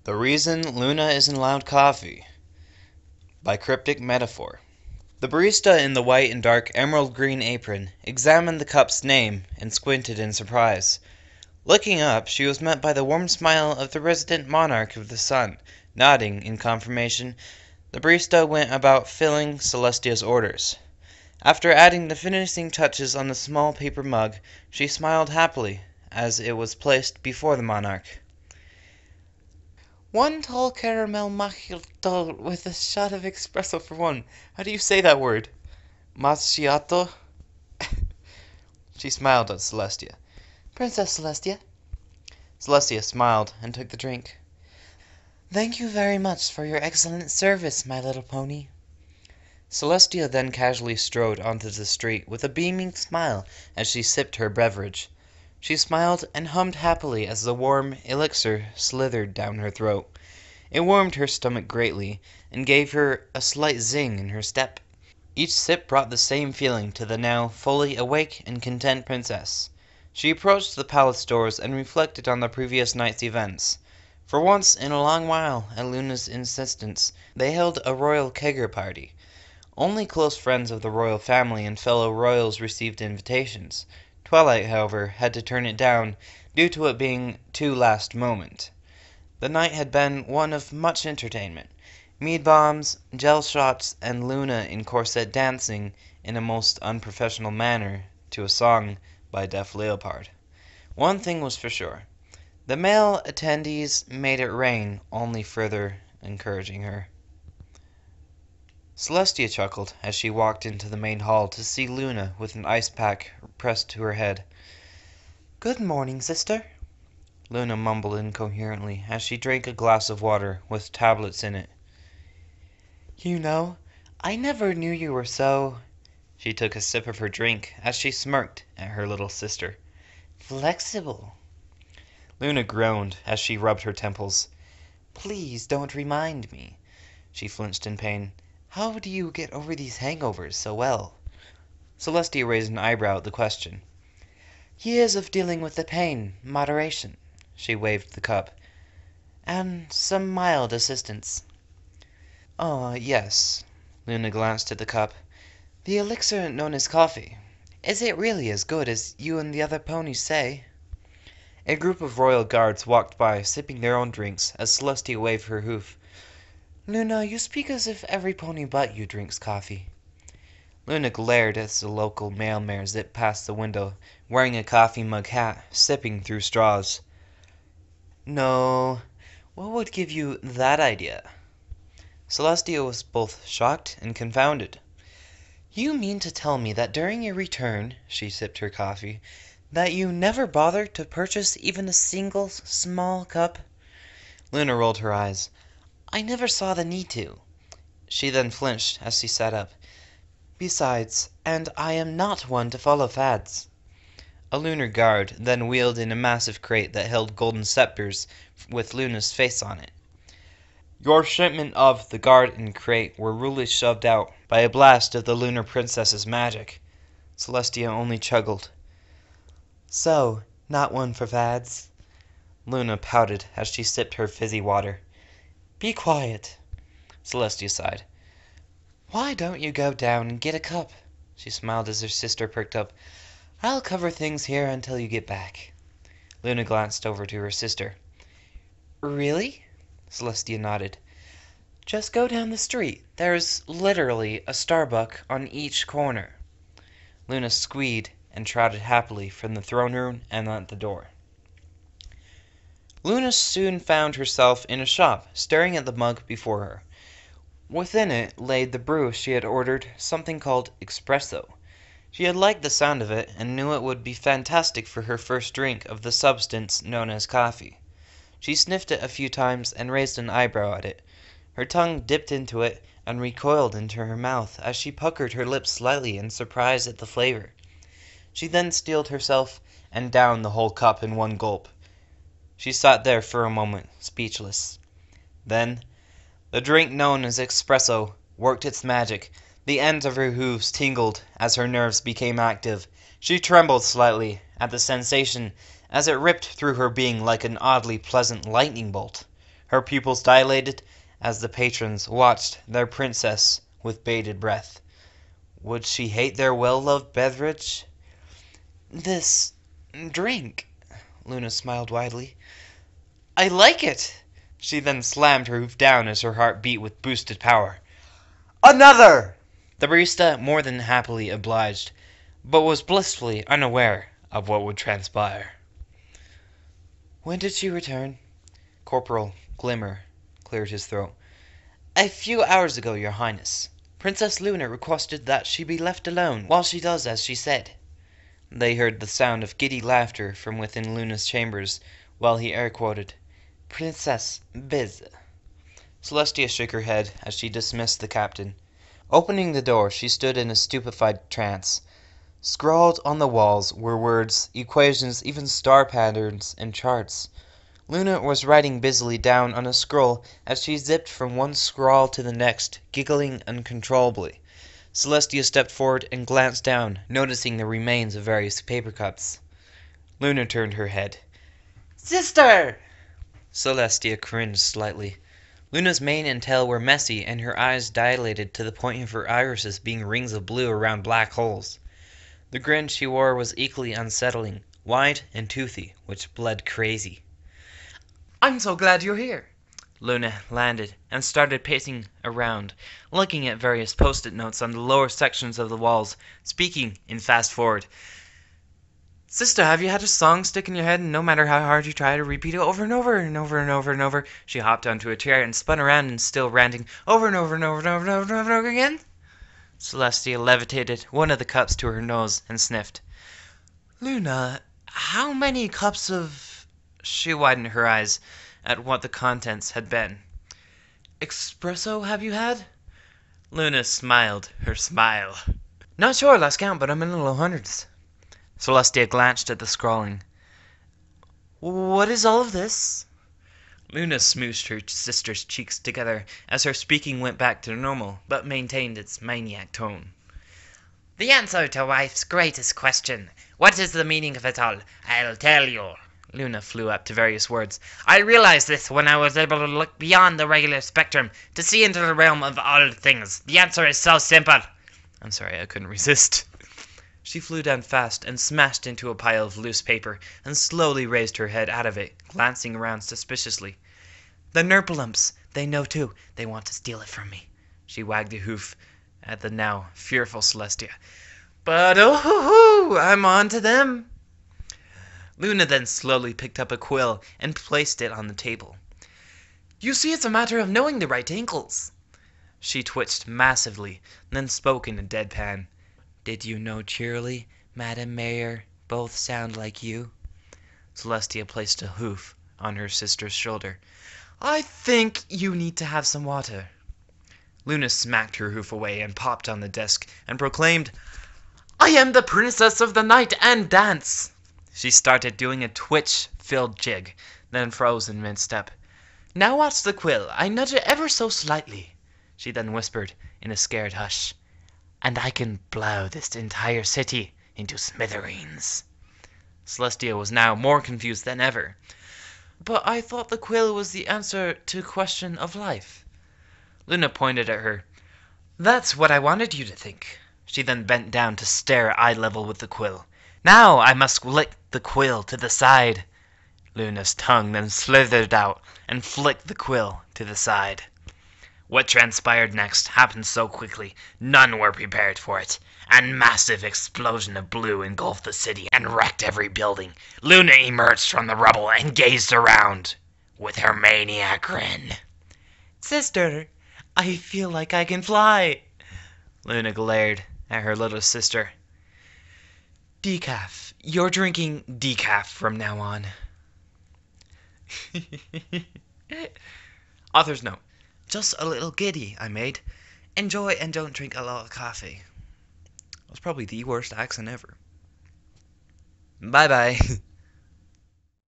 The Reason Luna Isn't Allowed Coffee by CrypticMetaphor. The barista in the white and dark emerald green apron examined the cup's name and squinted in surprise. Looking up, she was met by the warm smile of the resident monarch of the sun. Nodding in confirmation, the barista went about filling Celestia's orders. After adding the finishing touches on the small paper mug, she smiled happily as it was placed before the monarch. One tall caramel macchiato with a shot of espresso for one. How do you say that word? Macchiato? She smiled at Celestia. Princess Celestia. Celestia smiled and took the drink. Thank you very much for your excellent service, my little pony. Celestia then casually strode onto the street with a beaming smile as she sipped her beverage. She smiled and hummed happily as the warm elixir slithered down her throat. It warmed her stomach greatly and gave her a slight zing in her step. Each sip brought the same feeling to the now fully awake and content princess. She approached the palace doors and reflected on the previous night's events. For once in a long while, at Luna's insistence, they held a royal kegger party. Only close friends of the royal family and fellow royals received invitations. Twilight, however, had to turn it down due to it being too last moment. The night had been one of much entertainment. Mead bombs, gel shots, and Luna in corset dancing in a most unprofessional manner to a song by Def Leppard. One thing was for sure. The male attendees made it rain, only further encouraging her. Celestia chuckled as she walked into the main hall to see Luna with an ice pack pressed to her head. Good morning, sister. Luna mumbled incoherently as she drank a glass of water with tablets in it. You know, I never knew you were so... She took a sip of her drink as she smirked at her little sister. Flexible. Luna groaned as she rubbed her temples. Please don't remind me. She flinched in pain. How do you get over these hangovers so well? Celestia raised an eyebrow at the question. Years of dealing with the pain, moderation. She waved the cup. And some mild assistance. Oh, yes. Luna glanced at the cup. The elixir known as coffee. Is it really as good as you and the other ponies say? A group of royal guards walked by, sipping their own drinks, as Celestia waved her hoof. Luna, you speak as if every pony but you drinks coffee. Luna glared as the local mailmare zipped past the window, wearing a coffee mug hat, sipping through straws. No, what would give you that idea? Celestia was both shocked and confounded. You mean to tell me that during your return, she sipped her coffee, that you never bothered to purchase even a single small cup? Luna rolled her eyes. I never saw the need to. She then flinched as she sat up. Besides, and I am not one to follow fads. A lunar guard then wheeled in a massive crate that held golden scepters with Luna's face on it. Your shipment of the guard and crate were rudely shoved out by a blast of the lunar princess's magic. Celestia only chuckled. So, not one for fads? Luna pouted as she sipped her fizzy water. Be quiet. Celestia sighed. Why don't you go down and get a cup? She smiled as her sister perked up. I'll cover things here until you get back. Luna glanced over to her sister. Really? Celestia nodded. Just go down the street. There's literally a StarBuck on each corner. Luna squeed and trotted happily from the throne room and out the door. Luna soon found herself in a shop, staring at the mug before her. Within it lay the brew she had ordered, something called espresso. She had liked the sound of it and knew it would be fantastic for her first drink of the substance known as coffee. She sniffed it a few times and raised an eyebrow at it. Her tongue dipped into it and recoiled into her mouth as she puckered her lips slightly in surprise at the flavor. She then steeled herself and downed the whole cup in one gulp. She sat there for a moment, speechless. Then, the drink known as espresso worked its magic. The ends of her hooves tingled as her nerves became active. She trembled slightly at the sensation as it ripped through her being like an oddly pleasant lightning bolt. Her pupils dilated as the patrons watched their princess with bated breath. Would she hate their well-loved beverage? This drink, Luna smiled widely. I like it! She then slammed her hoof down as her heart beat with boosted power. Another! The barista more than happily obliged, but was blissfully unaware of what would transpire. When did she return? Corporal Glimmer cleared his throat. A few hours ago, your highness. Princess Luna requested that she be left alone while she does as she said. They heard the sound of giddy laughter from within Luna's chambers, while he air-quoted, Princess Biz. Celestia shook her head as she dismissed the captain. Opening the door, she stood in a stupefied trance. Scrawled on the walls were words, equations, even star patterns and charts. Luna was writing busily down on a scroll as she zipped from one scrawl to the next, giggling uncontrollably. Celestia stepped forward and glanced down, noticing the remains of various paper cups. Luna turned her head. Sister! Celestia cringed slightly. Luna's mane and tail were messy, and her eyes dilated to the point of her irises being rings of blue around black holes. The grin she wore was equally unsettling, wide and toothy, which bled crazy. I'm so glad you're here. Luna landed and started pacing around, looking at various post-it notes on the lower sections of the walls, speaking in fast forward. Sister, have you had a song stick in your head, and no matter how hard you try to repeat it over and over and over and over and over, she hopped onto a chair and spun around and still ranting, over and over and over and over and over and over again? Celestia levitated one of the cups to her nose and sniffed. Luna, how many cups of... She widened her eyes at what the contents had been. Espresso have you had? Luna smiled her smile. Not sure, last count, but I'm in the low hundreds. Celestia glanced at the scrawling. What is all of this? Luna smooshed her sister's cheeks together as her speaking went back to normal, but maintained its maniac tone. The answer to wife's greatest question. What is the meaning of it all? I'll tell you. Luna flew up to various words. I realized this when I was able to look beyond the regular spectrum to see into the realm of all things. The answer is so simple. I'm sorry, I couldn't resist. She flew down fast and smashed into a pile of loose paper and slowly raised her head out of it, glancing around suspiciously. The Nerpalumps, they know too. They want to steal it from me. She wagged a hoof at the now fearful Celestia. But oh-hoo-hoo, I'm on to them. Luna then slowly picked up a quill and placed it on the table. You see, it's a matter of knowing the right angles. She twitched massively, then spoke in a deadpan. Did you know cheerily, Madam Mayor, both sound like you? Celestia placed a hoof on her sister's shoulder. I think you need to have some water. Luna smacked her hoof away and popped on the desk and proclaimed, I am the princess of the night and dance. She started doing a twitch-filled jig, then froze in mid-step. Now watch the quill. I nudge it ever so slightly. She then whispered in a scared hush. And I can blow this entire city into smithereens. Celestia was now more confused than ever. But I thought the quill was the answer to the question of life. Luna pointed at her. That's what I wanted you to think. She then bent down to stare eye-level with the quill. Now I must flick the quill to the side. Luna's tongue then slithered out and flicked the quill to the side. What transpired next happened so quickly, none were prepared for it. A massive explosion of blue engulfed the city and wrecked every building. Luna emerged from the rubble and gazed around with her maniac grin. Sister, I feel like I can fly. Luna glared at her little sister. Decaf. You're drinking decaf from now on. Author's note. Just a little giddy I made. Enjoy and don't drink a lot of coffee. That was probably the worst accent ever. Bye-bye.